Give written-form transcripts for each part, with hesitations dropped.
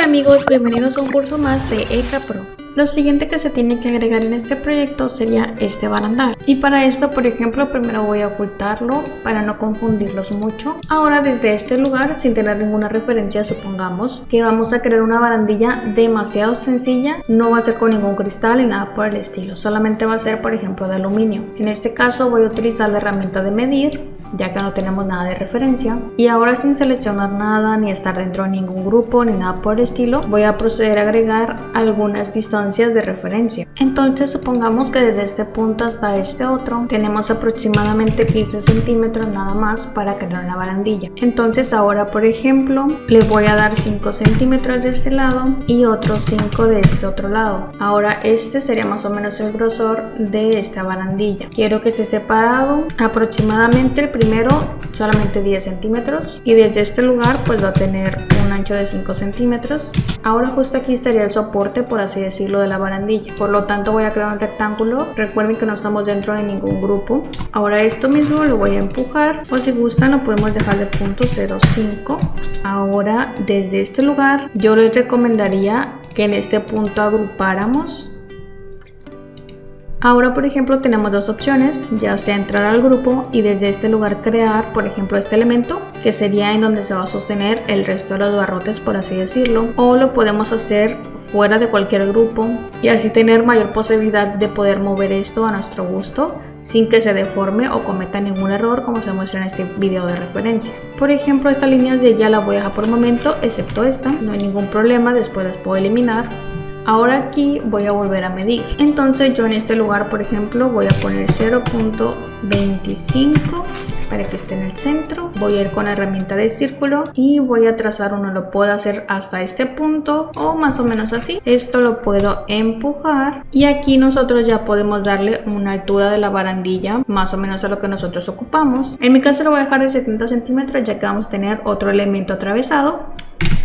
amigos, bienvenidos a un curso más de ECA Pro. Lo siguiente que se tiene que agregar en este proyecto sería este barandal. Y para esto, por ejemplo, primero voy a ocultarlo para no confundirlos mucho. Ahora desde este lugar, sin tener ninguna referencia, supongamos que vamos a crear una barandilla demasiado sencilla. No va a ser con ningún cristal ni nada por el estilo. Solamente va a ser, por ejemplo, de aluminio. En este caso voy a utilizar la herramienta de medir, ya que no tenemos nada de referencia. Y ahora, sin seleccionar nada ni estar dentro de ningún grupo ni nada por el estilo, voy a proceder a agregar algunas distancias de referencia. Entonces supongamos que desde este punto hasta este otro tenemos aproximadamente 15 centímetros nada más para crear una barandilla. Entonces ahora, por ejemplo, le voy a dar 5 centímetros de este lado y otros 5 de este otro lado. Ahora este sería más o menos el grosor de esta barandilla. Quiero que esté separado aproximadamente, el primero solamente 10 centímetros y desde este lugar pues va a tener un ancho de 5 centímetros. Ahora justo aquí estaría el soporte, por así decirlo, de la barandilla. Por lo tanto voy a crear un rectángulo. Recuerden que no estamos dentro de ningún grupo. Ahora esto mismo lo voy a empujar, o si gustan lo podemos dejar de punto 0,5. Ahora desde este lugar yo les recomendaría que en este punto agrupáramos. Ahora, por ejemplo, tenemos dos opciones, ya sea entrar al grupo y desde este lugar crear, por ejemplo, este elemento, que sería en donde se va a sostener el resto de los barrotes, por así decirlo, o lo podemos hacer fuera de cualquier grupo y así tener mayor posibilidad de poder mover esto a nuestro gusto sin que se deforme o cometa ningún error, como se muestra en este video de referencia. Por ejemplo, estas líneas de ya las voy a dejar por el momento, excepto esta, no hay ningún problema, después las puedo eliminar. Ahora aquí voy a volver a medir. Entonces yo en este lugar, por ejemplo, voy a poner 0.25 para que esté en el centro. Voy a ir con la herramienta de círculo y voy a trazar uno. Lo puedo hacer hasta este punto o más o menos así. Esto lo puedo empujar y aquí nosotros ya podemos darle una altura de la barandilla más o menos a lo que nosotros ocupamos. En mi caso lo voy a dejar de 70 centímetros ya que vamos a tener otro elemento atravesado.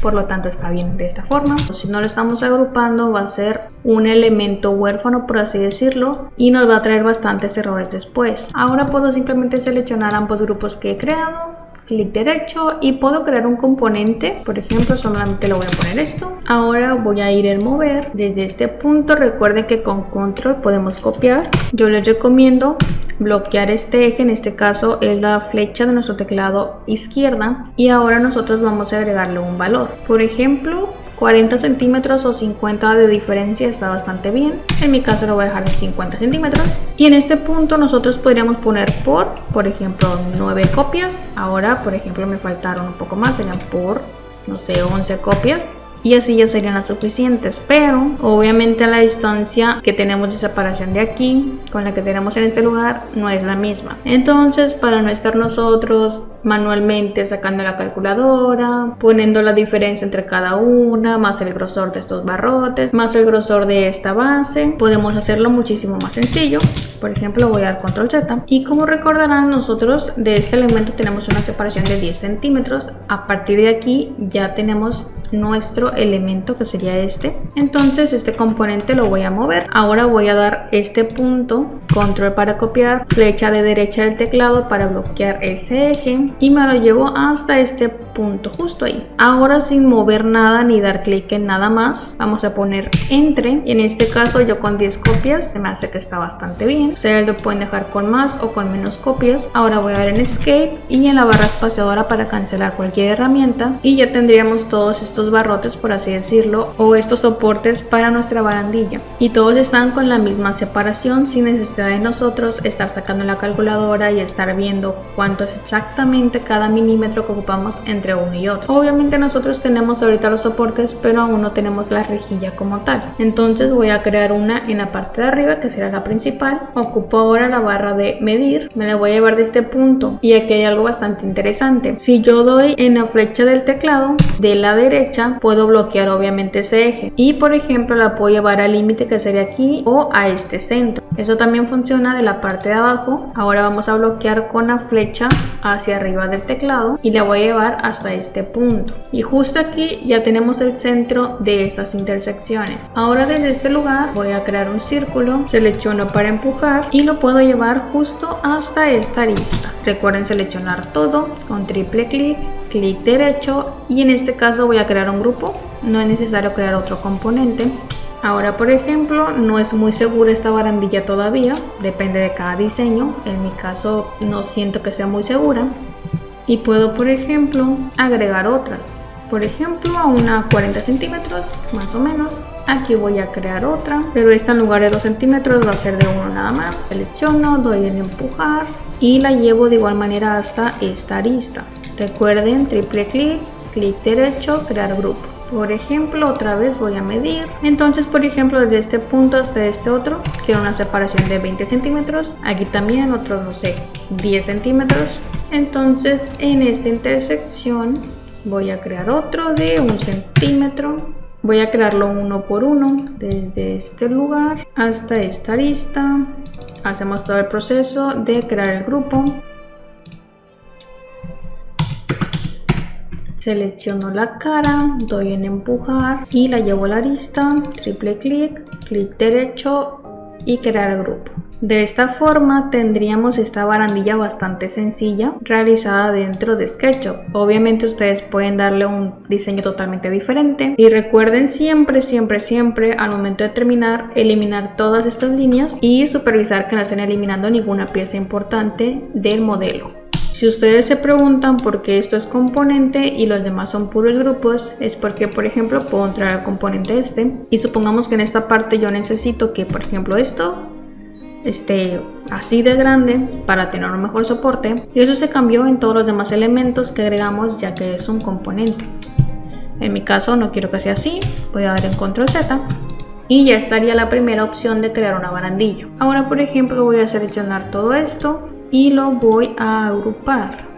Por lo tanto está bien de esta forma. Si no lo estamos agrupando va a ser un elemento huérfano, por así decirlo, y nos va a traer bastantes errores después. Ahora puedo simplemente seleccionar ambos grupos que he creado, clic derecho y puedo crear un componente. Por ejemplo, solamente le voy a poner esto. Ahora voy a ir en mover desde este punto. Recuerden que con control podemos copiar. Yo les recomiendo bloquear este eje, en este caso es la flecha de nuestro teclado izquierda, y ahora nosotros vamos a agregarle un valor. Por ejemplo, 40 centímetros o 50 de diferencia está bastante bien. En mi caso lo voy a dejar de 50 centímetros. Y en este punto nosotros podríamos poner por ejemplo, 9 copias. Ahora, por ejemplo, me faltaron un poco más, serían por, no sé, 11 copias. Y así ya serían las suficientes, pero obviamente la distancia que tenemos de separación de aquí con la que tenemos en este lugar no es la misma. Entonces, para no estar nosotros manualmente sacando la calculadora, poniendo la diferencia entre cada una, más el grosor de estos barrotes, más el grosor de esta base, podemos hacerlo muchísimo más sencillo. Por ejemplo, voy a dar control Z y como recordarán, nosotros de este elemento tenemos una separación de 10 centímetros. A partir de aquí ya tenemos nuestro elemento, que sería este. Entonces este componente lo voy a mover. Ahora voy a dar este punto, control para copiar, flecha de derecha del teclado para bloquear ese eje y me lo llevo hasta este punto, justo ahí. Ahora, sin mover nada ni dar clic en nada más, vamos a poner entre. En este caso yo con 10 copias se me hace que está bastante bien. Ustedes lo pueden dejar con más o con menos copias. Ahora voy a dar en escape y en la barra espaciadora para cancelar cualquier herramienta y ya tendríamos todos estos barrotes, por así decirlo, o estos soportes para nuestra barandilla, y todos están con la misma separación sin necesidad de nosotros estar sacando la calculadora y estar viendo cuánto es exactamente cada milímetro que ocupamos entre uno y otro. Obviamente nosotros tenemos ahorita los soportes, pero aún no tenemos la rejilla como tal. Entonces voy a crear una en la parte de arriba, que será la principal. Ocupo ahora la barra de medir, me la voy a llevar de este punto y aquí hay algo bastante interesante. Si yo doy en la flecha del teclado de la derecha, puedo bloquear obviamente ese eje y, por ejemplo, la puedo llevar al límite, que sería aquí, o a este centro. Eso también funciona de la parte de abajo. Ahora vamos a bloquear con la flecha hacia arriba del teclado y la voy a llevar hasta este punto, y justo aquí ya tenemos el centro de estas intersecciones. Ahora desde este lugar voy a crear un círculo, selecciono para empujar y lo puedo llevar justo hasta esta arista. Recuerden seleccionar todo con triple clic, clic derecho y en este caso voy a crear un grupo, no es necesario crear otro componente. Ahora, por ejemplo, no es muy segura esta barandilla todavía, depende de cada diseño, en mi caso no siento que sea muy segura y puedo, por ejemplo, agregar otras. Por ejemplo, a una 40 centímetros más o menos. Aquí voy a crear otra, pero esta en lugar de 2 centímetros va a ser de 1 nada más. Selecciono, doy en empujar y la llevo de igual manera hasta esta arista. Recuerden, triple clic, clic derecho, crear grupo. Por ejemplo, otra vez voy a medir. Entonces, por ejemplo, desde este punto hasta este otro, quiero una separación de 20 centímetros. Aquí también otro, no sé, 10 centímetros. Entonces, en esta intersección voy a crear otro de 1 centímetro. Voy a crearlo uno por uno, desde este lugar hasta esta arista. Hacemos todo el proceso de crear el grupo. Selecciono la cara, doy en empujar y la llevo a la arista, triple clic, clic derecho y crear el grupo. De esta forma tendríamos esta barandilla bastante sencilla realizada dentro de SketchUp. Obviamente ustedes pueden darle un diseño totalmente diferente y recuerden siempre al momento de terminar eliminar todas estas líneas y supervisar que no estén eliminando ninguna pieza importante del modelo. Si ustedes se preguntan por qué esto es componente y los demás son puros grupos, es porque, por ejemplo, puedo entrar al componente y supongamos que en esta parte yo necesito que, por ejemplo, esto esté así de grande para tener un mejor soporte, y eso se cambió en todos los demás elementos que agregamos ya que es un componente. En mi caso no quiero que sea así, voy a dar en control Z y ya estaría la primera opción de crear una barandilla. Ahora, por ejemplo, voy a seleccionar todo esto y lo voy a agrupar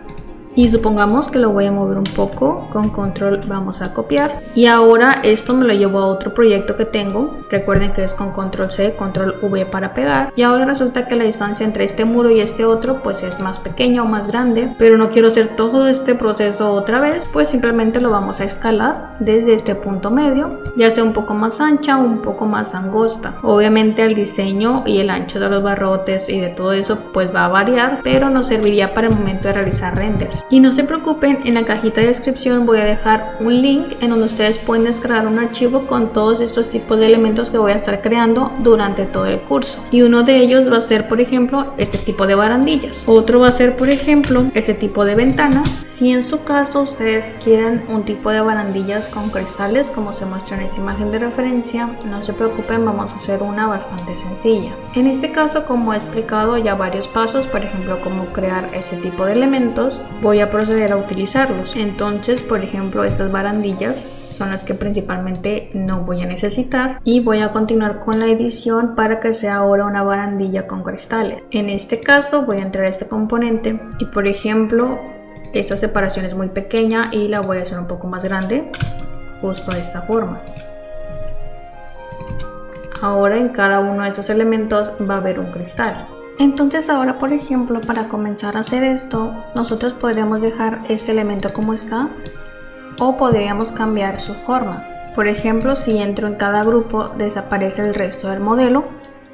y supongamos que lo voy a mover un poco, con control vamos a copiar y ahora esto me lo llevo a otro proyecto que tengo. Recuerden que es con control C, control V para pegar, y ahora resulta que la distancia entre este muro y este otro pues es más pequeña o más grande, pero no quiero hacer todo este proceso otra vez, pues simplemente lo vamos a escalar desde este punto medio, ya sea un poco más ancha o un poco más angosta. Obviamente el diseño y el ancho de los barrotes y de todo eso pues va a variar, pero nos serviría para el momento de realizar renders. Y no se preocupen, en la cajita de descripción voy a dejar un link en donde ustedes pueden descargar un archivo con todos estos tipos de elementos que voy a estar creando durante todo el curso. Y uno de ellos va a ser, por ejemplo, este tipo de barandillas. Otro va a ser, por ejemplo, este tipo de ventanas. Si en su caso ustedes quieren un tipo de barandillas con cristales, como se muestra en esta imagen de referencia, no se preocupen, vamos a hacer una bastante sencilla. En este caso, como he explicado ya varios pasos, por ejemplo, cómo crear ese tipo de elementos, voy a proceder a utilizarlos. Entonces, por ejemplo, estas barandillas son las que principalmente no voy a necesitar y voy a continuar con la edición para que sea ahora una barandilla con cristales. En este caso voy a entrar a este componente y, por ejemplo, esta separación es muy pequeña y la voy a hacer un poco más grande, justo de esta forma. Ahora en cada uno de estos elementos va a haber un cristal. Entonces ahora, por ejemplo, para comenzar a hacer esto, nosotros podríamos dejar este elemento como está o podríamos cambiar su forma. Por ejemplo, si entro en cada grupo desaparece el resto del modelo,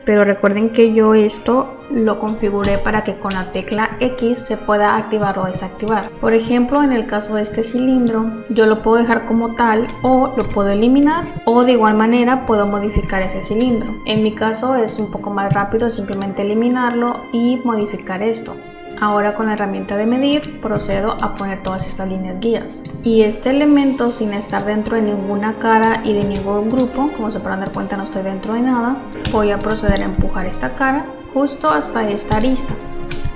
pero recuerden que yo esto lo configuré para que con la tecla X se pueda activar o desactivar. Por ejemplo, en el caso de este cilindro, yo lo puedo dejar como tal o lo puedo eliminar, o de igual manera puedo modificar ese cilindro. En mi caso es un poco más rápido simplemente eliminarlo y modificar esto. Ahora con la herramienta de medir procedo a poner todas estas líneas guías. Y este elemento, sin estar dentro de ninguna cara y de ningún grupo, como se podrán dar cuenta no estoy dentro de nada, voy a proceder a empujar esta cara justo hasta esta arista.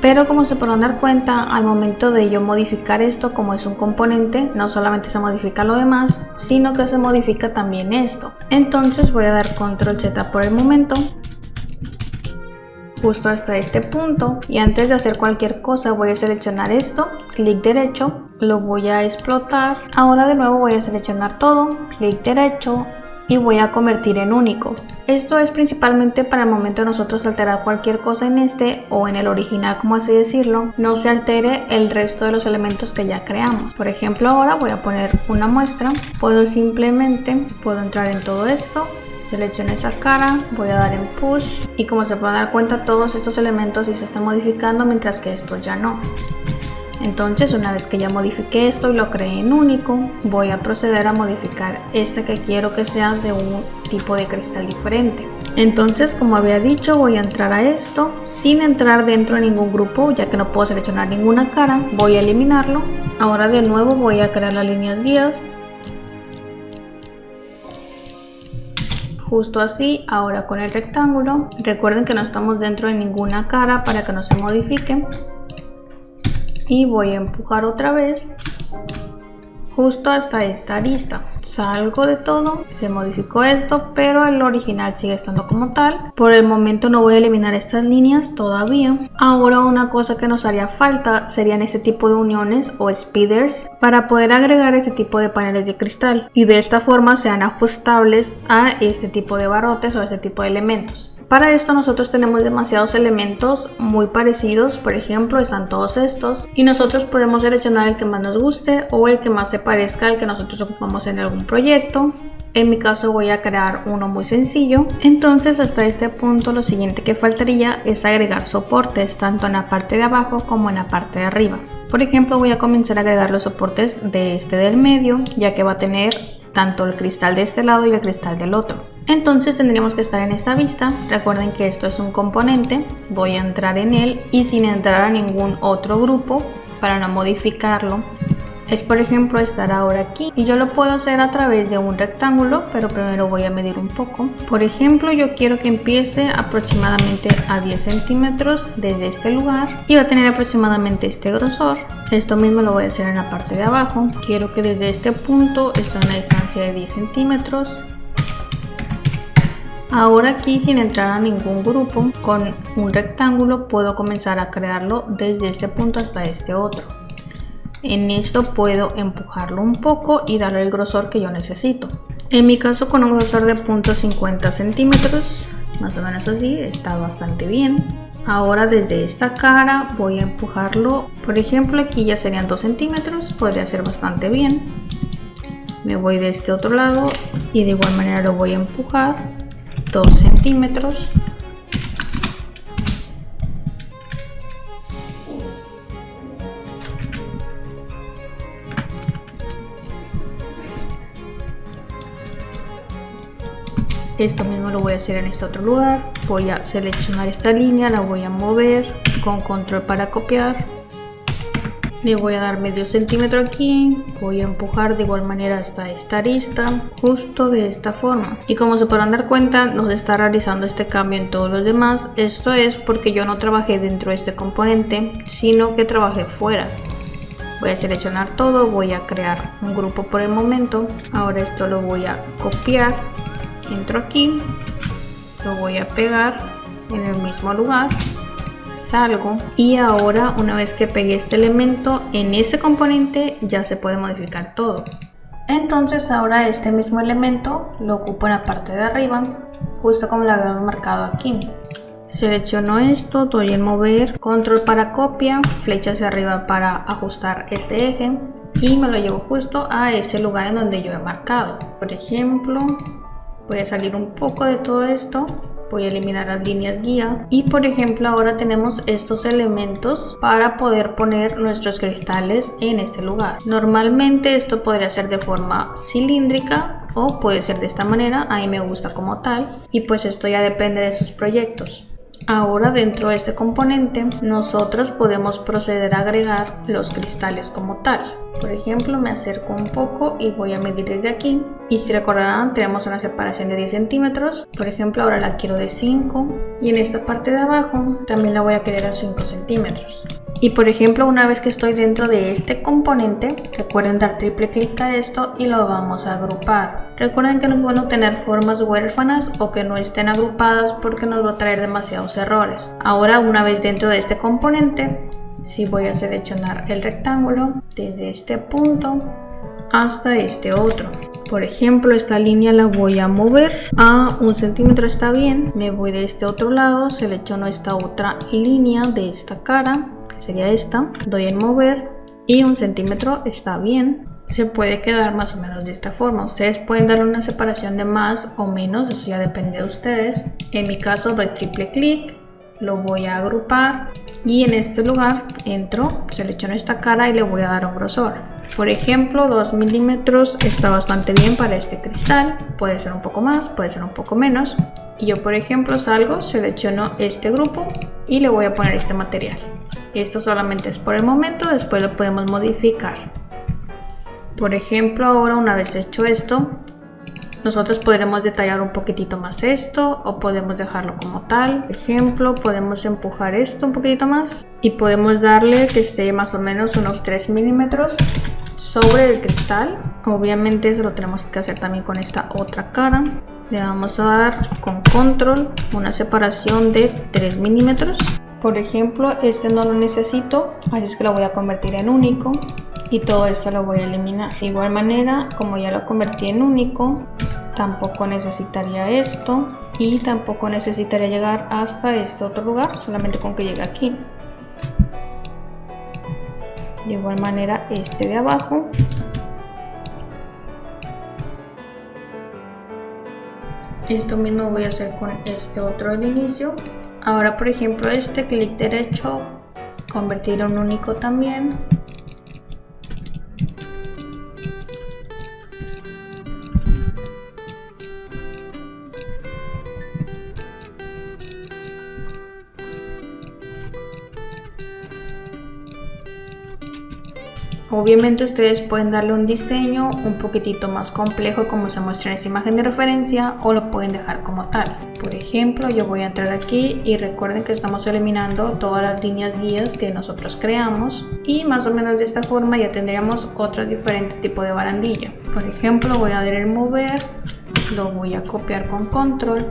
Pero como se podrán dar cuenta, al momento de yo modificar esto, como es un componente, no solamente se modifica lo demás, sino que se modifica también esto. Entonces voy a dar control Z por el momento, justo hasta este punto, y antes de hacer cualquier cosa voy a seleccionar esto, clic derecho, lo voy a explotar. Ahora de nuevo voy a seleccionar todo, clic derecho y voy a convertir en único. Esto es principalmente para el momento de nosotros alterar cualquier cosa en este o en el original, como así decirlo, no se altere el resto de los elementos que ya creamos. Por ejemplo, ahora voy a poner una muestra, puedo entrar en todo esto, selecciono esa cara, voy a dar en push y como se pueden dar cuenta todos estos elementos sí se están modificando mientras que estos ya no. Entonces, una vez que ya modifiqué esto y lo creé en único, voy a proceder a modificar este que quiero que sea de un tipo de cristal diferente. Entonces, como había dicho, voy a entrar a esto sin entrar dentro de ningún grupo, ya que no puedo seleccionar ninguna cara. Voy a eliminarlo. Ahora de nuevo voy a crear las líneas guías. Justo así. Ahora con el rectángulo, recuerden que no estamos dentro de ninguna cara para que no se modifique. Y voy a empujar otra vez justo hasta esta arista. Salgo de todo, se modificó esto, pero el original sigue estando como tal. Por el momento no voy a eliminar estas líneas todavía. Ahora una cosa que nos haría falta serían este tipo de uniones o speeders para poder agregar este tipo de paneles de cristal y de esta forma sean ajustables a este tipo de barrotes o a este tipo de elementos. Para esto nosotros tenemos demasiados elementos muy parecidos, por ejemplo están todos estos y nosotros podemos seleccionar el que más nos guste o el que más se parezca al que nosotros ocupamos en algún proyecto. En mi caso voy a crear uno muy sencillo. Entonces hasta este punto lo siguiente que faltaría es agregar soportes tanto en la parte de abajo como en la parte de arriba. Por ejemplo voy a comenzar a agregar los soportes de este del medio, ya que va a tener tanto el cristal de este lado y el cristal del otro. Entonces tendríamos que estar en esta vista. Recuerden que esto es un componente, voy a entrar en él y sin entrar a ningún otro grupo para no modificarlo. Es por ejemplo estar ahora aquí y yo lo puedo hacer a través de un rectángulo, pero primero voy a medir un poco. Por ejemplo yo quiero que empiece aproximadamente a 10 centímetros desde este lugar y va a tener aproximadamente este grosor. Esto mismo lo voy a hacer en la parte de abajo. Quiero que desde este punto esté a una distancia de 10 centímetros. Ahora aquí sin entrar a ningún grupo, con un rectángulo puedo comenzar a crearlo desde este punto hasta este otro. En esto puedo empujarlo un poco y darle el grosor que yo necesito. En mi caso con un grosor de 0.50 centímetros, más o menos así, está bastante bien. Ahora desde esta cara voy a empujarlo, por ejemplo aquí ya serían 2 centímetros, podría ser bastante bien. Me voy de este otro lado y de igual manera lo voy a empujar 2 centímetros. Esto mismo lo voy a hacer en este otro lugar. Voy a seleccionar esta línea, la voy a mover con control para copiar. Le voy a dar medio centímetro aquí, voy a empujar de igual manera hasta esta arista, justo de esta forma. Y como se podrán dar cuenta, no se está realizando este cambio en todos los demás. Esto es porque yo no trabajé dentro de este componente, sino que trabajé fuera. Voy a seleccionar todo, voy a crear un grupo por el momento. Ahora esto lo voy a copiar, entro aquí, lo voy a pegar en el mismo lugar. Salgo y ahora una vez que pegué este elemento en ese componente ya se puede modificar todo. Entonces ahora este mismo elemento lo ocupo en la parte de arriba, justo como lo habíamos marcado aquí. Selecciono esto, doy en mover, control para copia, flecha hacia arriba para ajustar este eje y me lo llevo justo a ese lugar en donde yo he marcado. Por ejemplo, voy a salir un poco de todo esto. Voy a eliminar las líneas guía y por ejemplo ahora tenemos estos elementos para poder poner nuestros cristales en este lugar. Normalmente esto podría ser de forma cilíndrica o puede ser de esta manera, a mí me gusta como tal y pues esto ya depende de sus proyectos. Ahora dentro de este componente nosotros podemos proceder a agregar los cristales como tal. Por ejemplo me acerco un poco y voy a medir desde aquí y si recordarán tenemos una separación de 10 centímetros. Por ejemplo ahora la quiero de 5 y en esta parte de abajo también la voy a querer a 5 centímetros. Y por ejemplo una vez que estoy dentro de este componente, recuerden dar triple clic a esto y lo vamos a agrupar. Recuerden que no es bueno tener formas huérfanas o que no estén agrupadas porque nos va a traer demasiados errores. Ahora una vez dentro de este componente, sí voy a seleccionar el rectángulo desde este punto hasta este otro. Por ejemplo esta línea la voy a mover a 1 centímetro, está bien. Me voy de este otro lado, selecciono esta otra línea de esta cara, que sería esta, doy en mover y 1 centímetro está bien. Se puede quedar más o menos de esta forma. Ustedes pueden darle una separación de más o menos, eso ya depende de ustedes. En mi caso doy triple clic lo voy a agrupar y en este lugar entro, selecciono esta cara y le voy a dar un grosor. Por ejemplo, 2 milímetros está bastante bien para este cristal, puede ser un poco más, puede ser un poco menos. Y yo por ejemplo salgo, selecciono este grupo y le voy a poner este material. Esto solamente es por el momento, después lo podemos modificar. Por ejemplo, ahora una vez hecho esto, nosotros podremos detallar un poquitito más esto o podemos dejarlo como tal. Por ejemplo, podemos empujar esto un poquitito más y podemos darle que esté más o menos unos 3 milímetros sobre el cristal. Obviamente eso lo tenemos que hacer también con esta otra cara. Le vamos a dar con control una separación de 3 milímetros. Por ejemplo, este no lo necesito, así es que lo voy a convertir en único y todo esto lo voy a eliminar. De igual manera, como ya lo convertí en único, tampoco necesitaría esto y tampoco necesitaría llegar hasta este otro lugar, solamente con que llegue aquí. De igual manera este de abajo. Esto mismo voy a hacer con este otro del inicio. Ahora por ejemplo este, clic derecho, convertir en único también. Obviamente ustedes pueden darle un diseño un poquitito más complejo como se muestra en esta imagen de referencia o lo pueden dejar como tal. Por ejemplo, yo voy a entrar aquí y recuerden que estamos eliminando todas las líneas guías que nosotros creamos y más o menos de esta forma ya tendríamos otro diferente tipo de barandilla. Por ejemplo, voy a dar el mover, lo voy a copiar con control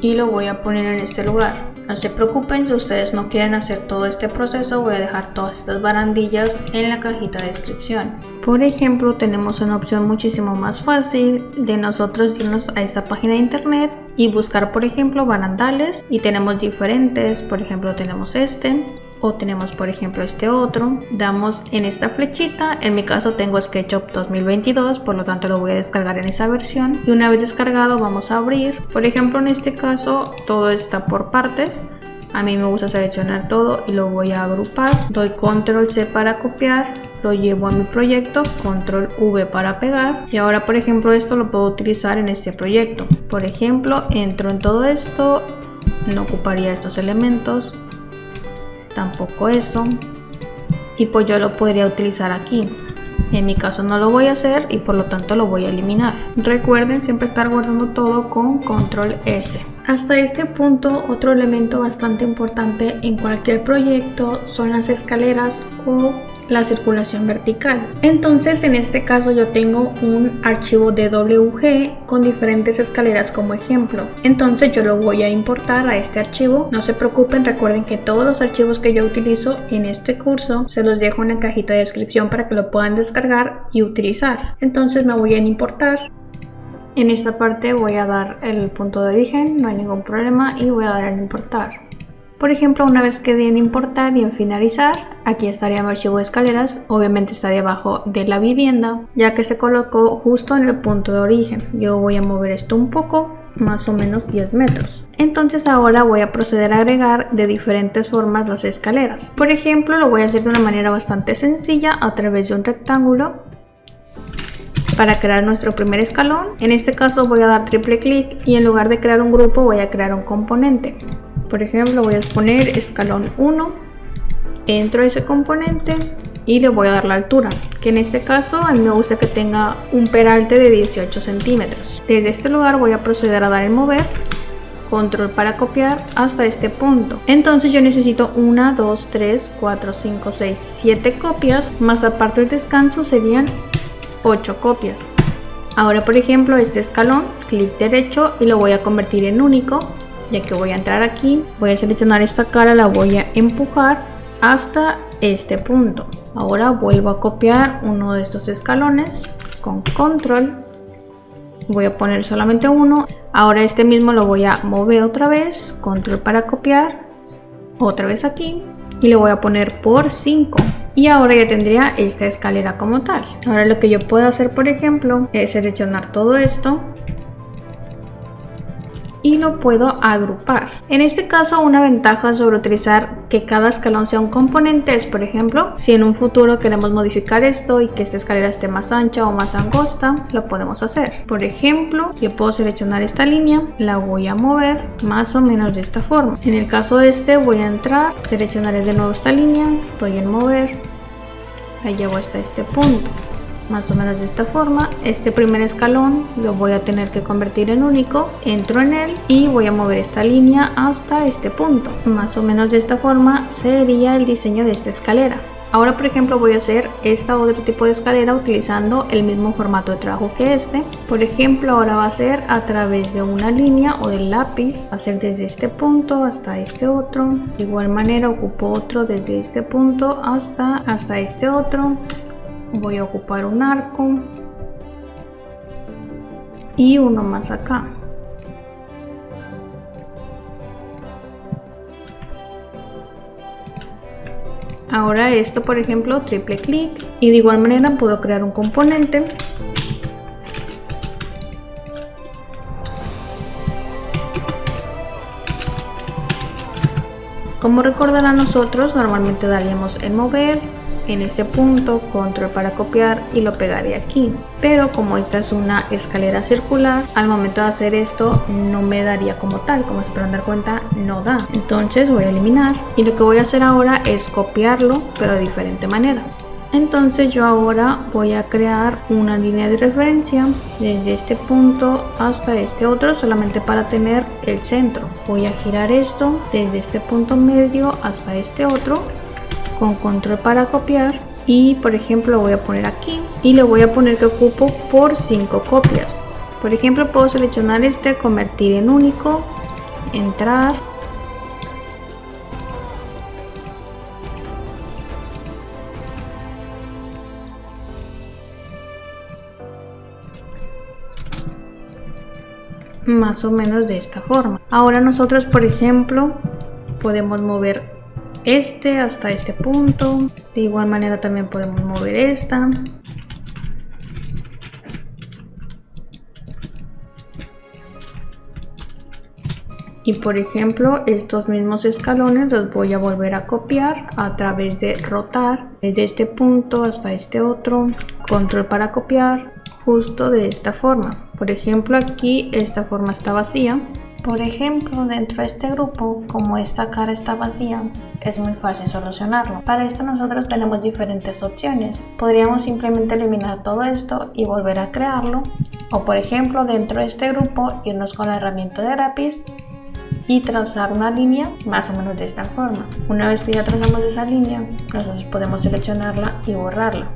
y lo voy a poner en este lugar. No se preocupen si ustedes no quieren hacer todo este proceso, voy a dejar todas estas barandillas en la cajita de descripción. Por ejemplo, tenemos una opción muchísimo más fácil de nosotros irnos a esta página de internet y buscar por ejemplo barandales y tenemos diferentes, por ejemplo tenemos este o tenemos por ejemplo este otro. Damos en esta flechita, en mi caso tengo SketchUp 2022, por lo tanto lo voy a descargar en esa versión y una vez descargado vamos a abrir. Por ejemplo en este caso todo está por partes, a mí me gusta seleccionar todo y lo voy a agrupar. Doy control C para copiar, lo llevo a mi proyecto, control V para pegar y ahora por ejemplo esto lo puedo utilizar en este proyecto. Por ejemplo entro en todo esto, no ocuparía estos elementos, tampoco esto, y pues yo lo podría utilizar aquí. En mi caso no lo voy a hacer y por lo tanto lo voy a eliminar. Recuerden siempre estar guardando todo con control S. Hasta este punto, otro elemento bastante importante en cualquier proyecto son las escaleras o la circulación vertical. Entonces en este caso yo tengo un archivo DWG con diferentes escaleras como ejemplo. Entonces yo lo voy a importar a este archivo. No se preocupen, recuerden que todos los archivos que yo utilizo en este curso se los dejo en la cajita de descripción para que lo puedan descargar y utilizar. Entonces me voy a importar. En esta parte voy a dar el punto de origen, no hay ningún problema, y voy a dar en importar. Por ejemplo, una vez que di en importar y en finalizar, aquí estaría mi archivo de escaleras, obviamente está debajo de la vivienda, ya que se colocó justo en el punto de origen. Yo voy a mover esto un poco, más o menos 10 metros. Entonces ahora voy a proceder a agregar de diferentes formas las escaleras. Por ejemplo, lo voy a hacer de una manera bastante sencilla a través de un rectángulo. Para crear nuestro primer escalón, en este caso voy a dar triple clic y en lugar de crear un grupo voy a crear un componente. Por ejemplo, voy a poner escalón 1, entro a ese componente y le voy a dar la altura, que en este caso a mí me gusta que tenga un peralte de 18 centímetros. Desde este lugar voy a proceder a dar el mover, control para copiar hasta este punto. Entonces yo necesito 1, 2, 3, 4, 5, 6, 7 copias, más aparte del descanso serían 8 copias. Ahora por ejemplo este escalón, clic derecho y lo voy a convertir en único, ya que voy a entrar aquí, voy a seleccionar esta cara, la voy a empujar hasta este punto. Ahora vuelvo a copiar uno de estos escalones con control, voy a poner solamente uno. Ahora este mismo lo voy a mover otra vez, control para copiar, otra vez aquí y le voy a poner por 5. Y ahora ya tendría esta escalera como tal. Ahora lo que yo puedo hacer por ejemplo es seleccionar todo esto, y lo puedo agrupar. En este caso, una ventaja sobre utilizar que cada escalón sea un componente es, por ejemplo, si en un futuro queremos modificar esto y que esta escalera esté más ancha o más angosta, lo podemos hacer. Por ejemplo, yo puedo seleccionar esta línea, la voy a mover más o menos de esta forma. En el caso de este, voy a entrar, seleccionaré de nuevo esta línea, doy en mover, la llevo hasta este punto. Más o menos de esta forma. Este primer escalón lo voy a tener que convertir en único, entro en él y voy a mover esta línea hasta este punto. Más o menos de esta forma sería el diseño de esta escalera. Ahora, por ejemplo, voy a hacer esta otro tipo de escalera utilizando el mismo formato de trabajo que este. Por ejemplo, ahora va a ser a través de una línea o del lápiz, va a ser desde este punto hasta este otro. De igual manera ocupo otro desde este punto hasta este otro. Voy a ocupar un arco y uno más acá. Ahora esto, por ejemplo, triple clic y de igual manera puedo crear un componente. Como recordarán, nosotros normalmente daríamos en mover, en este punto, control para copiar y lo pegaré aquí, pero como esta es una escalera circular, al momento de hacer esto no me daría como tal, como se podrán dar cuenta, no da. Entonces voy a eliminar y lo que voy a hacer ahora es copiarlo, pero de diferente manera. Entonces yo ahora voy a crear una línea de referencia desde este punto hasta este otro, solamente para tener el centro. Voy a girar esto desde este punto medio hasta este otro con control para copiar y, por ejemplo, lo voy a poner aquí y le voy a poner que ocupo por 5 copias. Por ejemplo, puedo seleccionar este, convertir en único, entrar, más o menos de esta forma. Ahora nosotros, por ejemplo, podemos mover este hasta este punto. De igual manera también podemos mover esta. Y por ejemplo, estos mismos escalones los voy a volver a copiar a través de rotar desde este punto hasta este otro, control para copiar, justo de esta forma. Por ejemplo, aquí esta forma está vacía. Por ejemplo, dentro de este grupo, como esta cara está vacía, es muy fácil solucionarlo. Para esto nosotros tenemos diferentes opciones. Podríamos simplemente eliminar todo esto y volver a crearlo. O por ejemplo, dentro de este grupo, irnos con la herramienta de lápiz y trazar una línea más o menos de esta forma. Una vez que ya trazamos esa línea, nosotros podemos seleccionarla y borrarla.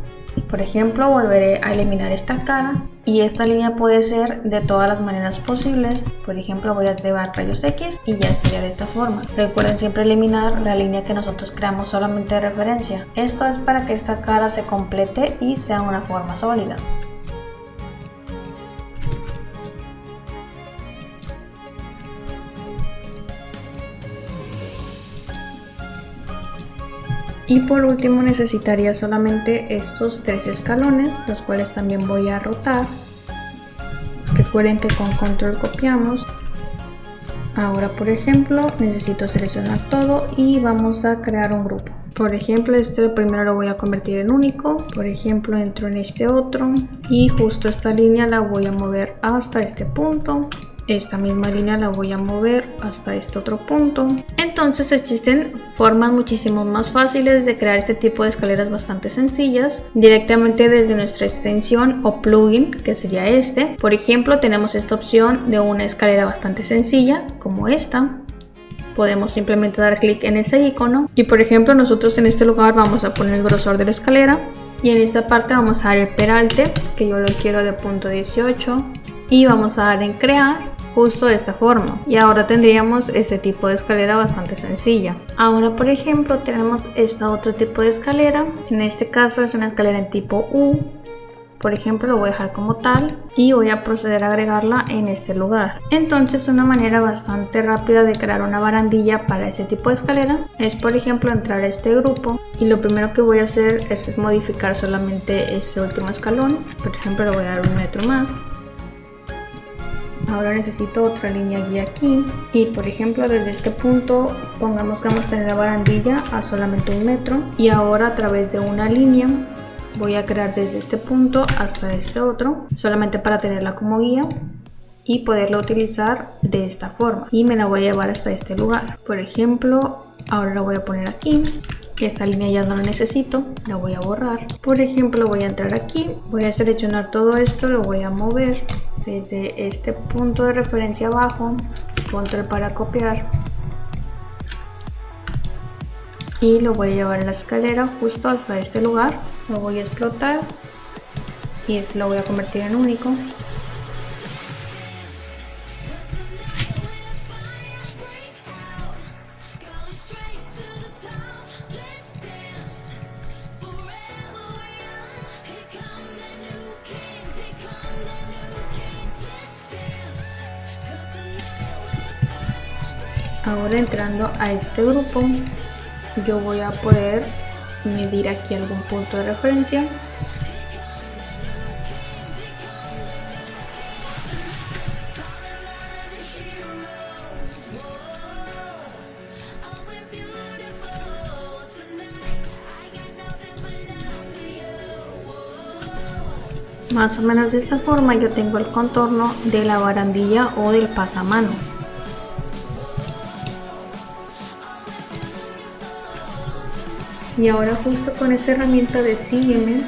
Por ejemplo, volveré a eliminar esta cara y esta línea puede ser de todas las maneras posibles. Por ejemplo, voy a activar rayos X y ya estaría de esta forma. Recuerden siempre eliminar la línea que nosotros creamos solamente de referencia. Esto es para que esta cara se complete y sea una forma sólida. Y por último necesitaría solamente estos 3 escalones, los cuales también voy a rotar. Recuerden que con control copiamos. Ahora, por ejemplo, necesito seleccionar todo y vamos a crear un grupo. Por ejemplo, este primero lo voy a convertir en único. Por ejemplo, entro en este otro y justo esta línea la voy a mover hasta este punto. Esta misma línea la voy a mover hasta este otro punto. Entonces existen formas muchísimo más fáciles de crear este tipo de escaleras bastante sencillas directamente desde nuestra extensión o plugin, que sería este. Por ejemplo, tenemos esta opción de una escalera bastante sencilla como esta. Podemos simplemente dar clic en ese icono y, por ejemplo, nosotros en este lugar vamos a poner el grosor de la escalera y en esta parte vamos a dar el peralte, que yo lo quiero de punto 18, y vamos a dar en crear justo de esta forma y ahora tendríamos este tipo de escalera bastante sencilla. Ahora, por ejemplo, tenemos esta otro tipo de escalera. En este caso es una escalera en tipo U. Por ejemplo, lo voy a dejar como tal y voy a proceder a agregarla en este lugar. Entonces, una manera bastante rápida de crear una barandilla para ese tipo de escalera es, por ejemplo, entrar a este grupo y lo primero que voy a hacer es modificar solamente este último escalón. Por ejemplo, le voy a dar 1 metro más. Ahora necesito otra línea guía aquí y por ejemplo desde este punto pongamos que vamos a tener la barandilla a solamente 1 metro y ahora a través de una línea voy a crear desde este punto hasta este otro solamente para tenerla como guía y poderla utilizar de esta forma y me la voy a llevar hasta este lugar. Por ejemplo, ahora la voy a poner aquí. Esta línea ya no la necesito, la voy a borrar. Por ejemplo, voy a entrar aquí, voy a seleccionar todo esto, lo voy a mover desde este punto de referencia abajo, control para copiar y lo voy a llevar en la escalera justo hasta este lugar. Lo voy a explotar y lo voy a convertir en único. Ahora entrando a este grupo yo voy a poder medir aquí algún punto de referencia. Más o menos de esta forma yo tengo el contorno de la barandilla o del pasamano. Y ahora justo con esta herramienta de sígueme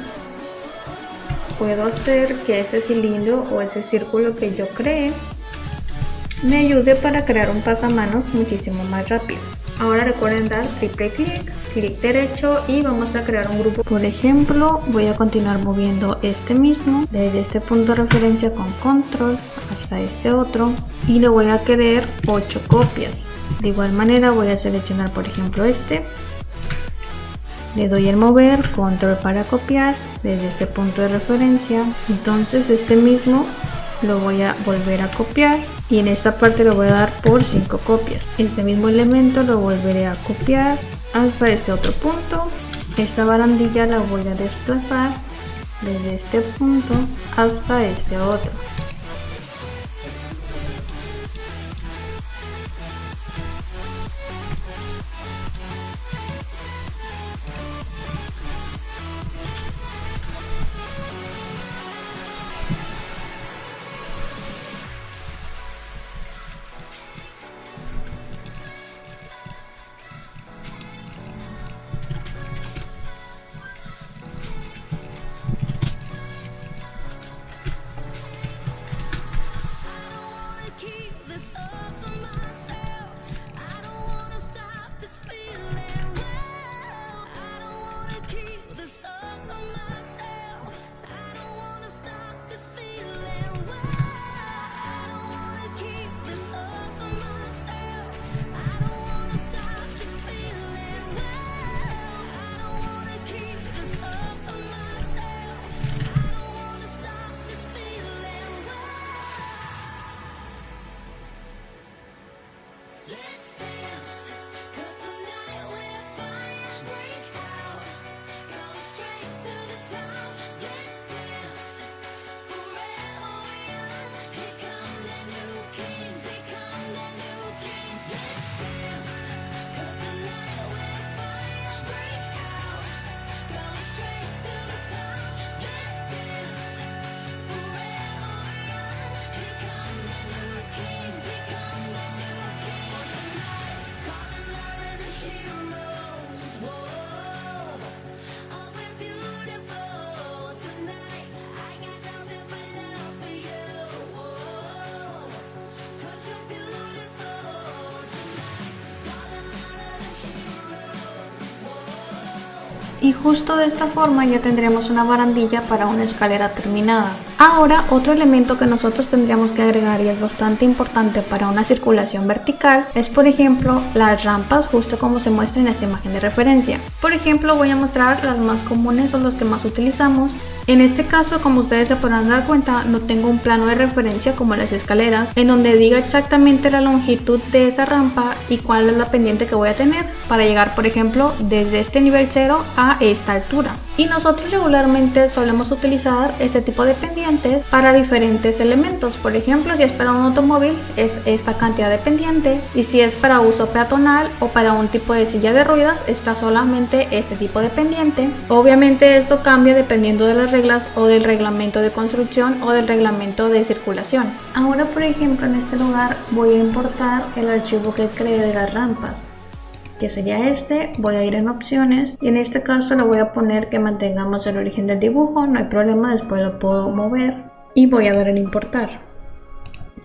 puedo hacer que ese cilindro o ese círculo que yo creé me ayude para crear un pasamanos muchísimo más rápido. Ahora recuerden dar triple clic, clic derecho y vamos a crear un grupo. Por ejemplo, voy a continuar moviendo este mismo desde este punto de referencia con control hasta este otro y le voy a querer 8 copias. De igual manera voy a seleccionar por ejemplo este. Le doy el mover, control para copiar desde este punto de referencia. Entonces este mismo lo voy a volver a copiar y en esta parte lo voy a dar por 5 copias. Este mismo elemento lo volveré a copiar hasta este otro punto. Esta barandilla la voy a desplazar desde este punto hasta este otro. Y justo de esta forma ya tendremos una barandilla para una escalera terminada. Ahora otro elemento que nosotros tendríamos que agregar y es bastante importante para una circulación vertical es por ejemplo las rampas, justo como se muestra en esta imagen de referencia. Por ejemplo voy a mostrar las más comunes o las que más utilizamos. En este caso, como ustedes se podrán dar cuenta, no tengo un plano de referencia como las escaleras en donde diga exactamente la longitud de esa rampa y cuál es la pendiente que voy a tener para llegar por ejemplo desde este nivel 0 a esta altura. Y nosotros regularmente solemos utilizar este tipo de pendientes para diferentes elementos. Por ejemplo, si es para un automóvil es esta cantidad de pendiente, y si es para uso peatonal o para un tipo de silla de ruedas está solamente este tipo de pendiente. Obviamente esto cambia dependiendo de las reglas o del reglamento de construcción o del reglamento de circulación. Ahora, por ejemplo, en este lugar voy a importar el archivo que creé de las rampas, que sería este. Voy a ir en opciones y en este caso le voy a poner que mantengamos el origen del dibujo, no hay problema, después lo puedo mover y voy a dar en importar.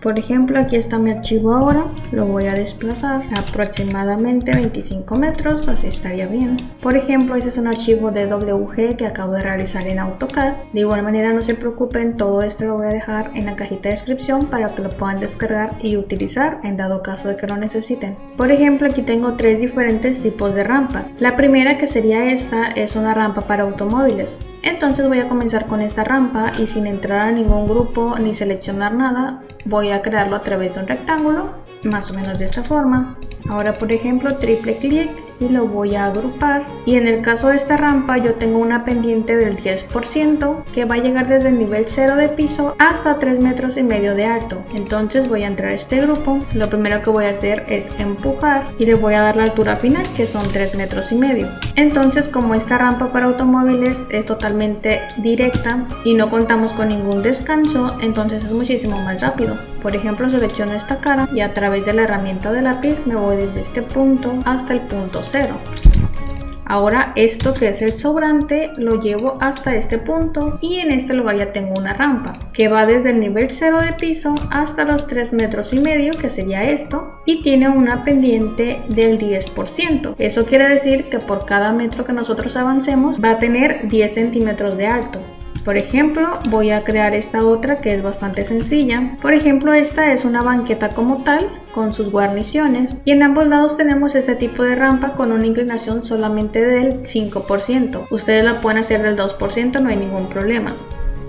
Por ejemplo, aquí está mi archivo ahora, lo voy a desplazar aproximadamente 25 metros, así estaría bien. Por ejemplo, este es un archivo de WG que acabo de realizar en AutoCAD. De igual manera, no se preocupen, todo esto lo voy a dejar en la cajita de descripción para que lo puedan descargar y utilizar en dado caso de que lo necesiten. Por ejemplo, aquí tengo tres diferentes tipos de rampas. La primera, que sería esta, es una rampa para automóviles. Entonces voy a comenzar con esta rampa y sin entrar a ningún grupo ni seleccionar nada, voy a crearlo a través de un rectángulo, más o menos de esta forma. Ahora, por ejemplo, triple clic y lo voy a agrupar, y en el caso de esta rampa yo tengo una pendiente del 10% que va a llegar desde el nivel 0 de piso hasta 3,5 metros de alto. Entonces voy a entrar a este grupo, lo primero que voy a hacer es empujar y le voy a dar la altura final, que son 3,5 metros. Entonces, como esta rampa para automóviles es totalmente directa y no contamos con ningún descanso, entonces es muchísimo más rápido. Por ejemplo, selecciono esta cara y a través de la herramienta de lápiz me voy desde este punto hasta el punto 0. Ahora esto que es el sobrante lo llevo hasta este punto y en este lugar ya tengo una rampa que va desde el nivel 0 de piso hasta los 3,5 metros, que sería esto, y tiene una pendiente del 10%. Eso quiere decir que por cada metro que nosotros avancemos va a tener 10 centímetros de alto. Por ejemplo, voy a crear esta otra que es bastante sencilla. Por ejemplo, esta es una banqueta como tal, con sus guarniciones, y en ambos lados tenemos este tipo de rampa con una inclinación solamente del 5%. Ustedes la pueden hacer del 2%, no hay ningún problema.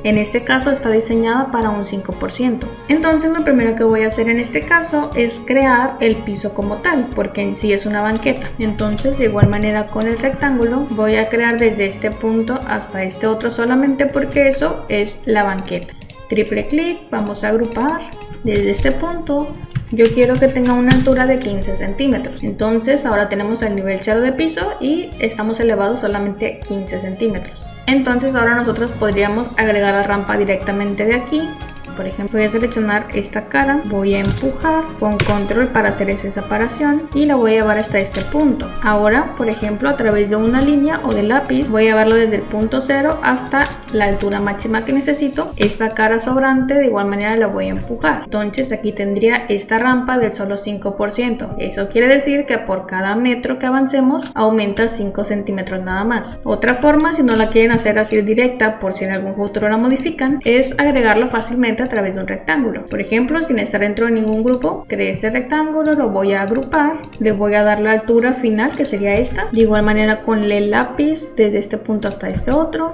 En este caso está diseñada para un 5%. Entonces lo primero que voy a hacer en este caso es crear el piso como tal, porque en sí es una banqueta. Entonces, de igual manera con el rectángulo voy a crear desde este punto hasta este otro, solamente porque eso es la banqueta. Triple clic, vamos a agrupar desde este punto. Yo quiero que tenga una altura de 15 centímetros. Entonces ahora tenemos el nivel 0 de piso y estamos elevados solamente 15 centímetros. Entonces ahora nosotros podríamos agregar la rampa directamente de aquí. Por ejemplo, voy a seleccionar esta cara, voy a empujar con control para hacer esa separación y la voy a llevar hasta este punto. Ahora, por ejemplo, a través de una línea o de lápiz, voy a llevarlo desde el punto 0 hasta la altura máxima que necesito. Esta cara sobrante de igual manera la voy a empujar. Entonces aquí tendría esta rampa del solo 5%. Eso quiere decir que por cada metro que avancemos aumenta 5 centímetros nada más. Otra forma, si no la quieren hacer así directa, por si en algún futuro la modifican, es agregarlo fácilmente a través de un rectángulo. Por ejemplo, sin estar dentro de ningún grupo, creé este rectángulo, lo voy a agrupar, le voy a dar la altura final, que sería esta. De igual manera con el lápiz desde este punto hasta este otro.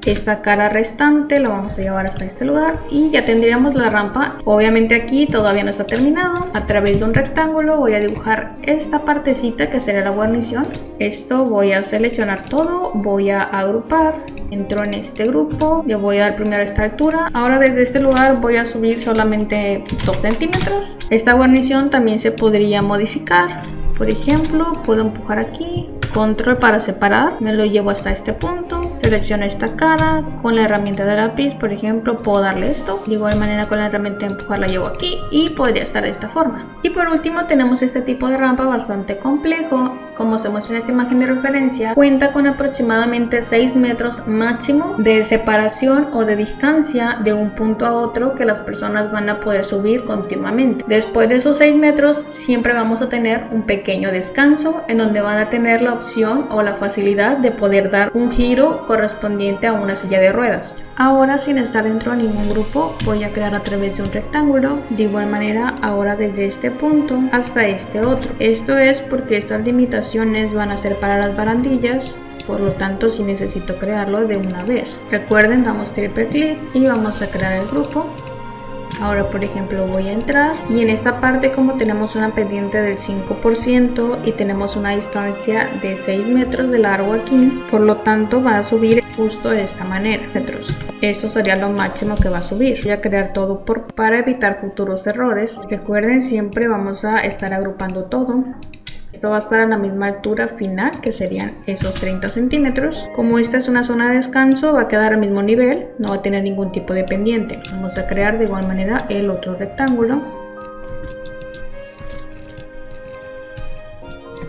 Esta cara restante la vamos a llevar hasta este lugar y ya tendríamos la rampa. Obviamente aquí todavía no está terminado. A través de un rectángulo voy a dibujar esta partecita que sería la guarnición. Esto voy a seleccionar todo, voy a agrupar, entro en este grupo, le voy a dar primero esta altura. Ahora desde este lugar voy a subir solamente 2 centímetros. Esta guarnición también se podría modificar. Por ejemplo, puedo empujar aquí, control para separar, me lo llevo hasta este punto, selecciono esta cara, con la herramienta de lápiz, por ejemplo, puedo darle esto, de igual manera con la herramienta de empujar la llevo aquí y podría estar de esta forma. Y por último tenemos este tipo de rampa bastante complejo. Como se muestra en esta imagen de referencia, cuenta con aproximadamente 6 metros máximo de separación o de distancia de un punto a otro que las personas van a poder subir continuamente. Después de esos 6 metros siempre vamos a tener un pequeño descanso en donde van a tener la opción o la facilidad de poder dar un giro correspondiente a una silla de ruedas. Ahora, sin estar dentro de ningún grupo, voy a crear a través de un rectángulo. De igual manera, ahora desde este punto hasta este otro. Esto es porque estas limitaciones van a ser para las barandillas. Por lo tanto, sí necesito crearlo de una vez. Recuerden, damos triple clic y vamos a crear el grupo. Ahora por ejemplo voy a entrar y en esta parte, como tenemos una pendiente del 5% y tenemos una distancia de 6 metros de largo aquí, por lo tanto va a subir justo de esta manera, metros. Esto sería lo máximo que va a subir. Voy a crear todo para evitar futuros errores. Recuerden, siempre vamos a estar agrupando todo. Esto va a estar a la misma altura final, que serían esos 30 centímetros. Como esta es una zona de descanso, va a quedar al mismo nivel, no va a tener ningún tipo de pendiente. Vamos a crear de igual manera el otro rectángulo.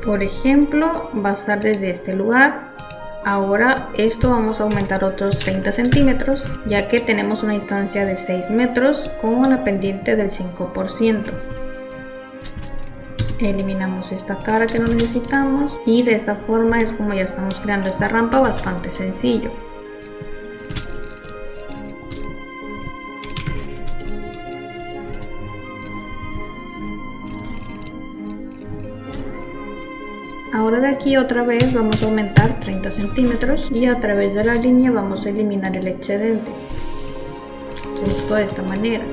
Por ejemplo, va a estar desde este lugar. Ahora esto vamos a aumentar otros 30 centímetros, ya que tenemos una distancia de 6 metros con la pendiente del 5%. Eliminamos esta cara que no necesitamos y de esta forma es como ya estamos creando esta rampa bastante sencillo. Ahora de aquí otra vez vamos a aumentar 30 centímetros y a través de la línea vamos a eliminar el excedente, justo de esta manera.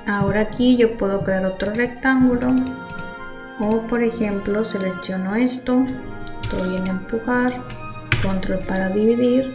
Ahora aquí yo puedo crear otro rectángulo o por ejemplo selecciono esto, doy en empujar, control para dividir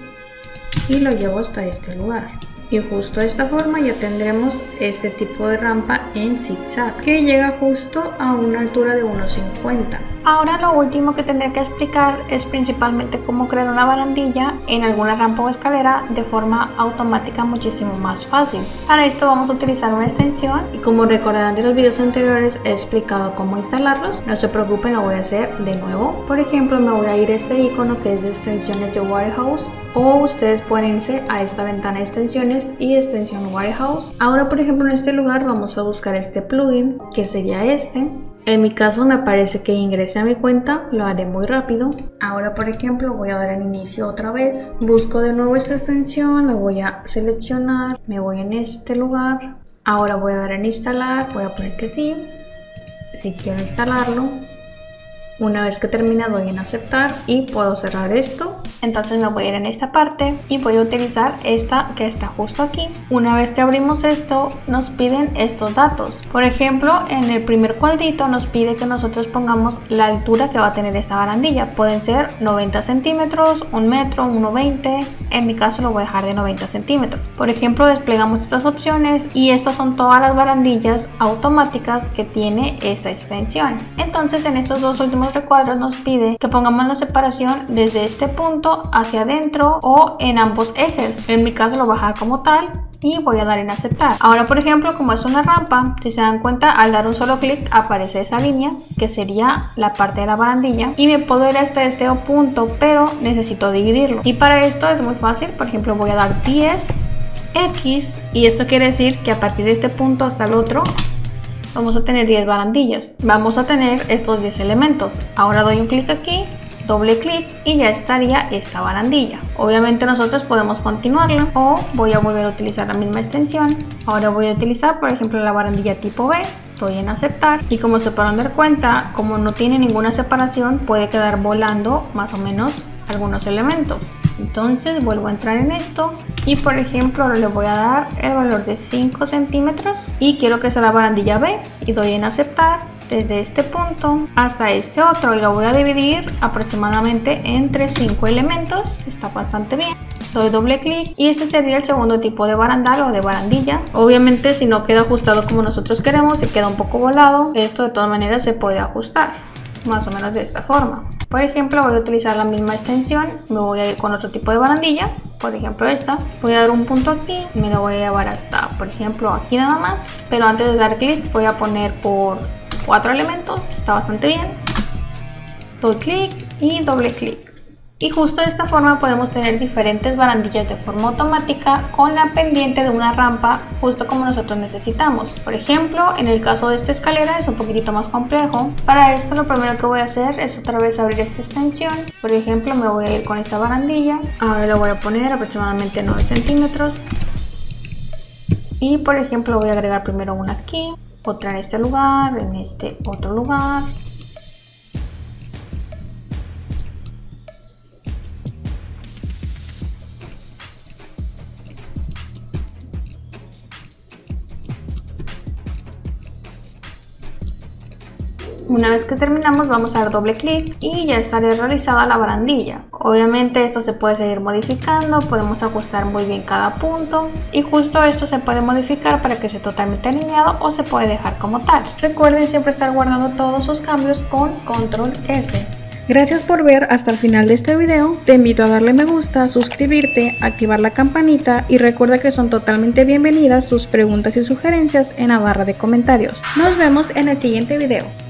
y lo llevo hasta este lugar. Y justo de esta forma ya tendremos este tipo de rampa en zigzag que llega justo a una altura de 1,50. Ahora lo último que tendré que explicar es principalmente cómo crear una barandilla en alguna rampa o escalera de forma automática muchísimo más fácil. Para esto vamos a utilizar una extensión y como recordarán de los videos anteriores he explicado cómo instalarlos. No se preocupen, lo voy a hacer de nuevo. Por ejemplo, me voy a ir a este icono que es de extensiones de Warehouse, o ustedes pueden irse a esta ventana de extensiones y extensión Warehouse. Ahora por ejemplo en este lugar vamos a buscar este plugin que sería este. En mi caso me parece que ingrese a mi cuenta, lo haré muy rápido. Ahora por ejemplo voy a dar al inicio otra vez, busco de nuevo esta extensión, me voy a seleccionar, me voy en este lugar. Ahora voy a dar en instalar, voy a poner que sí, si quiero instalarlo. Una vez que termine doy en aceptar y puedo cerrar esto. Entonces me voy a ir en esta parte y voy a utilizar esta que está justo aquí. Una vez que abrimos esto nos piden estos datos. Por ejemplo, en el primer cuadrito nos pide que nosotros pongamos la altura que va a tener esta barandilla. Pueden ser 90 centímetros, 1 metro, 1,20. En mi caso lo voy a dejar de 90 centímetros. Por ejemplo, desplegamos estas opciones y estas son todas las barandillas automáticas que tiene esta extensión. Entonces en estos dos últimos recuadros nos pide que pongamos la separación desde este punto hacia adentro o en ambos ejes. En mi caso lo voy a dejar como tal y voy a dar en aceptar. Ahora por ejemplo, como es una rampa, si se dan cuenta, al dar un solo clic aparece esa línea que sería la parte de la barandilla y me puedo ir hasta este punto, pero necesito dividirlo y para esto es muy fácil. Por ejemplo, voy a dar 10x y esto quiere decir que a partir de este punto hasta el otro vamos a tener 10 barandillas. Vamos a tener estos 10 elementos. Ahora doy un clic aquí, doble clic y ya estaría esta barandilla. Obviamente nosotros podemos continuarla o voy a volver a utilizar la misma extensión. Ahora voy a utilizar por ejemplo la barandilla tipo B. Doy en aceptar y como se podrán dar cuenta, como no tiene ninguna separación, puede quedar volando más o menos algunos elementos. Entonces vuelvo a entrar en esto y por ejemplo le voy a dar el valor de 5 centímetros y quiero que sea la barandilla B y doy en aceptar desde este punto hasta este otro y lo voy a dividir aproximadamente entre 5 elementos. Está bastante bien. Doy doble clic y este sería el segundo tipo de barandal o de barandilla. Obviamente si no queda ajustado como nosotros queremos, si queda un poco volado, esto de todas maneras se puede ajustar más o menos de esta forma. Por ejemplo, voy a utilizar la misma extensión, me voy a ir con otro tipo de barandilla, por ejemplo esta. Voy a dar un punto aquí, me lo voy a llevar hasta por ejemplo aquí nada más, pero antes de dar clic voy a poner por 4 elementos, está bastante bien. Doy clic y doble clic. Y justo de esta forma podemos tener diferentes barandillas de forma automática con la pendiente de una rampa justo como nosotros necesitamos. Por ejemplo, en el caso de esta escalera es un poquitito más complejo. Para esto lo primero que voy a hacer es otra vez abrir esta extensión. Por ejemplo, me voy a ir con esta barandilla. Ahora le voy a poner aproximadamente 9 centímetros. Y por ejemplo voy a agregar primero una aquí, otra en este lugar, en este otro lugar. Una vez que terminamos vamos a dar doble clic y ya estaría realizada la barandilla. Obviamente esto se puede seguir modificando, podemos ajustar muy bien cada punto y justo esto se puede modificar para que esté totalmente alineado o se puede dejar como tal. Recuerden siempre estar guardando todos sus cambios con control S. Gracias por ver hasta el final de este video, te invito a darle me gusta, suscribirte, activar la campanita y recuerda que son totalmente bienvenidas sus preguntas y sugerencias en la barra de comentarios. Nos vemos en el siguiente video.